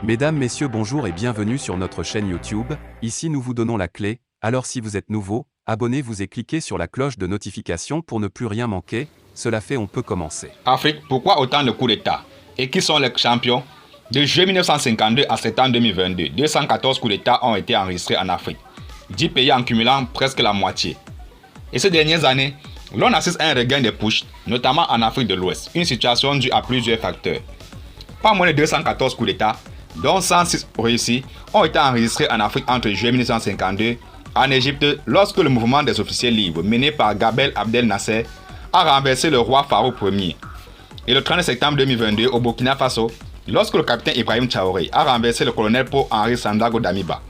Mesdames, Messieurs, bonjour et bienvenue sur notre chaîne YouTube. Ici nous vous donnons la clé, alors si vous êtes nouveau, abonnez-vous et cliquez sur la cloche de notification pour ne plus rien manquer. Cela fait, on peut commencer. Afrique, pourquoi autant de coups d'État? Et qui sont les champions? De juillet 1952 à septembre 2022, 214 coups d'État ont été enregistrés en Afrique, 10 pays en cumulant presque la moitié. Et ces dernières années, l'on assiste à un regain des putschs, notamment en Afrique de l'Ouest, une situation due à plusieurs facteurs. Pas moins de 214 coups d'État, dont 106 réussis, ont été enregistrés en Afrique entre juillet 1952, en Égypte, lorsque le mouvement des officiers libres, mené par Gabel Abdel Nasser, a renversé le roi Farouk Ier. Et le 30 septembre 2022, au Burkina Faso, lorsque le capitaine Ibrahim Traoré a renversé le colonel Paul-Henri Sandaogo Damiba.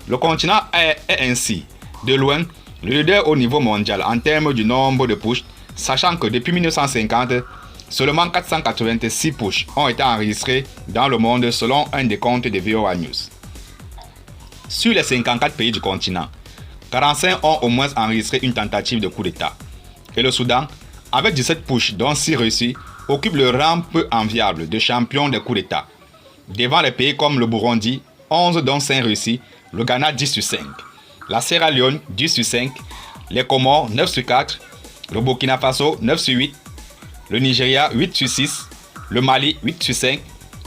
Le continent est ainsi, de loin, le leader au niveau mondial en termes du nombre de putschs, sachant que depuis 1950, seulement 486 putschs ont été enregistrés dans le monde selon un décompte de VOA News. Sur les 54 pays du continent, 45 ont au moins enregistré une tentative de coup d'État. Et le Soudan, avec 17 putschs dont 6 réussis, occupe le rang peu enviable de champion des coups d'État. Devant les pays comme le Burundi, 11 dont 5 réussis, le Ghana 10 sur 5, la Sierra Leone 10 sur 5, les Comores 9 sur 4, le Burkina Faso 9 sur 8, le Nigeria 8 sur 6, le Mali 8 sur 5,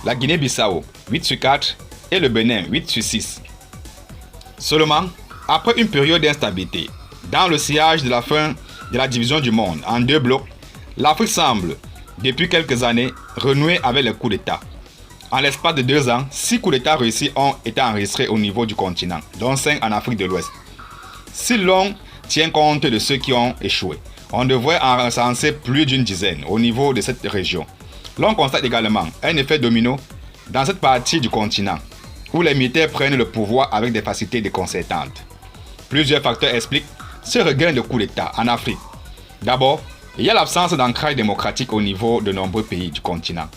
la Guinée-Bissau 8 sur 4 et le Bénin 8 sur 6. Seulement, après une période d'instabilité, dans le sillage de la fin de la division du monde en deux blocs, l'Afrique semble, depuis quelques années, renouer avec les coups d'État. En l'espace de 2 ans, 6 coups d'État réussis ont été enregistrés au niveau du continent, dont 5 en Afrique de l'Ouest. Si l'on tient compte de ceux qui ont échoué, on devrait en recenser plus d'une dizaine au niveau de cette région. L'on constate également un effet domino dans cette partie du continent, où les militaires prennent le pouvoir avec des facilités déconcertantes. Plusieurs facteurs expliquent ce regain de coups d'État en Afrique. D'abord, il y a l'absence d'ancrage démocratique au niveau de nombreux pays du continent.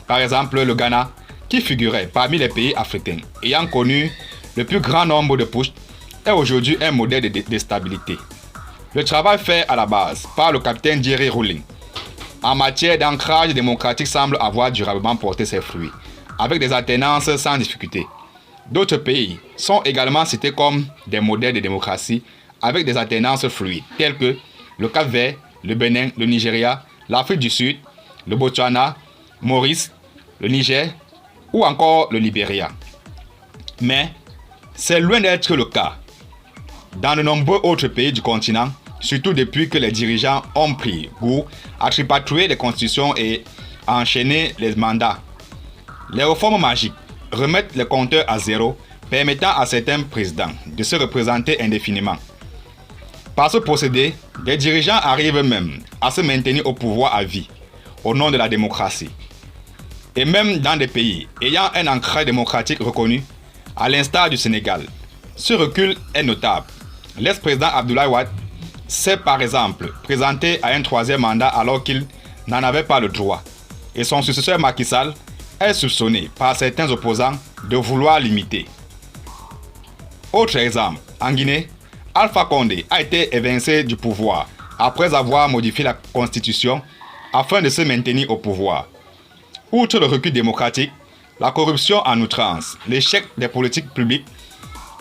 Par exemple, le Ghana, qui figurait parmi les pays africains ayant connu le plus grand nombre de putschs, est aujourd'hui un modèle de stabilité. Le travail fait à la base par le capitaine Jerry Rawlings en matière d'ancrage démocratique semble avoir durablement porté ses fruits, avec des alternances sans difficulté. D'autres pays sont également cités comme des modèles de démocratie avec des alternances fluides, tels que le Cap-Vert, le Bénin, le Nigeria, l'Afrique du Sud, le Botswana, Maurice, le Niger ou encore le Libéria. Mais c'est loin d'être le cas dans de nombreux autres pays du continent, surtout depuis que les dirigeants ont pris goût à tripatouiller les constitutions et à enchaîner les mandats. Les réformes magiques remettent les compteurs à zéro, permettant à certains présidents de se représenter indéfiniment. Par ce procédé, des dirigeants arrivent même à se maintenir au pouvoir à vie, au nom de la démocratie. Et même dans des pays ayant un ancrage démocratique reconnu, à l'instar du Sénégal, ce recul est notable. L'ex-président Abdoulaye Wade s'est par exemple présenté à un 3e mandat alors qu'il n'en avait pas le droit. Et son successeur Macky Sall est soupçonné par certains opposants de vouloir l'imiter. Autre exemple, en Guinée, Alpha Condé a été évincé du pouvoir après avoir modifié la constitution afin de se maintenir au pouvoir. Outre le recul démocratique, la corruption en outrance, l'échec des politiques publiques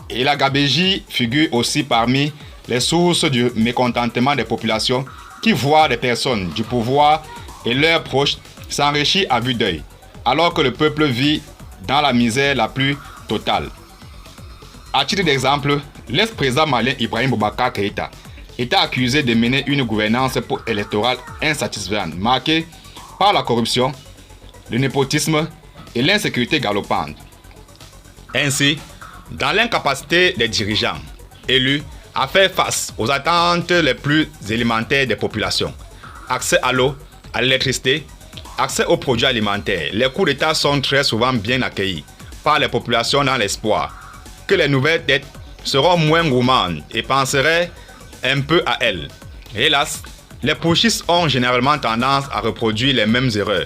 et la gabégie figurent aussi parmi les sources du mécontentement des populations qui voient des personnes du pouvoir et leurs proches s'enrichir à vue d'œil, alors que le peuple vit dans la misère la plus totale. À titre d'exemple, l'ex-président malien Ibrahim Boubacar Keïta était accusé de mener une gouvernance électorale insatisfaisante, marquée par la corruption, le népotisme et l'insécurité galopante. Ainsi, dans l'incapacité des dirigeants élus à faire face aux attentes les plus élémentaires des populations, accès à l'eau, à l'électricité, accès aux produits alimentaires, les coups d'État sont très souvent bien accueillis par les populations dans l'espoir que les nouvelles têtes seront moins gourmandes et penseraient un peu à elles. Hélas, les putschistes ont généralement tendance à reproduire les mêmes erreurs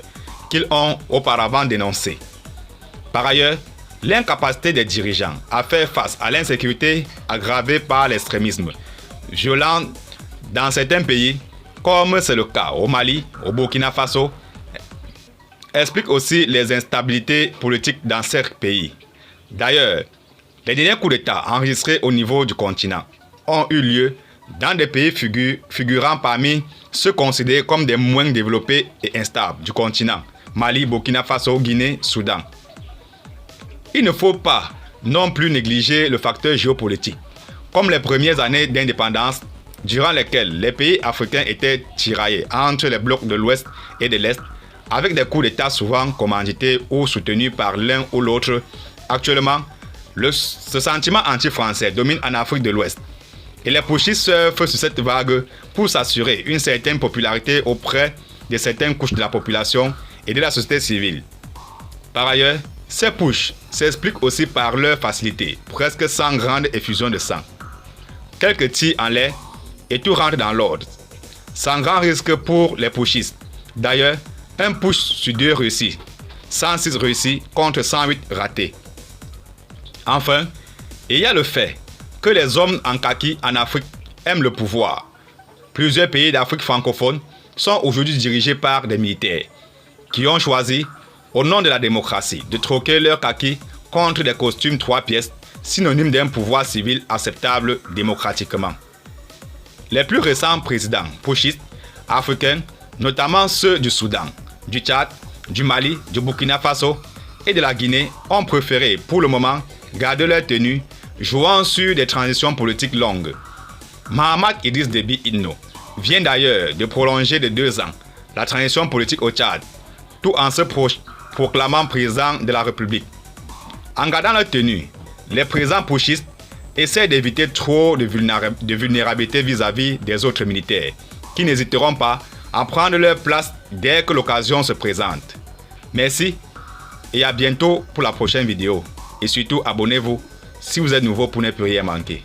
qu'ils ont auparavant dénoncées. Par ailleurs, l'incapacité des dirigeants à faire face à l'insécurité aggravée par l'extrémisme violent dans certains pays, comme c'est le cas au Mali, au Burkina Faso, explique aussi les instabilités politiques dans ces pays. D'ailleurs, les derniers coups d'État enregistrés au niveau du continent ont eu lieu dans des pays figurant parmi ceux considérés comme des moins développés et instables du continent, Mali, Burkina Faso, Guinée, Soudan. Il ne faut pas non plus négliger le facteur géopolitique, comme les premières années d'indépendance durant lesquelles les pays africains étaient tiraillés entre les blocs de l'Ouest et de l'Est, avec des coups d'État souvent commandités ou soutenus par l'un ou l'autre. Actuellement, ce sentiment anti-français domine en Afrique de l'Ouest. Et les putschistes surfent sur cette vague pour s'assurer une certaine popularité auprès de certaines couches de la population et de la société civile. Par ailleurs, ces putschs s'expliquent aussi par leur facilité, presque sans grande effusion de sang. Quelques tirs en l'air et tout rentre dans l'ordre, sans grand risque pour les putschistes. D'ailleurs, un putsch sur 2 réussis, 106 réussis contre 108 ratés. Enfin, il y a le fait que les hommes en kaki en Afrique aiment le pouvoir. Plusieurs pays d'Afrique francophone sont aujourd'hui dirigés par des militaires qui ont choisi, au nom de la démocratie, de troquer leur kaki contre des costumes 3 pièces, synonymes d'un pouvoir civil acceptable démocratiquement. Les plus récents présidents putschistes africains, notamment ceux du Soudan, du Tchad, du Mali, du Burkina Faso et de la Guinée, ont préféré pour le moment garder leur tenue, jouant sur des transitions politiques longues. Mahamat Idriss Déby Itno vient d'ailleurs de prolonger de 2 ans la transition politique au Tchad, tout en se proclamant président de la République. En gardant leur tenue, les présidents putschistes essaient d'éviter trop de vulnérabilité vis-à-vis des autres militaires, qui n'hésiteront pas à prendre leur place dès que l'occasion se présente. Merci et à bientôt pour la prochaine vidéo. Et surtout, abonnez-vous si vous êtes nouveau pour ne plus rien manquer.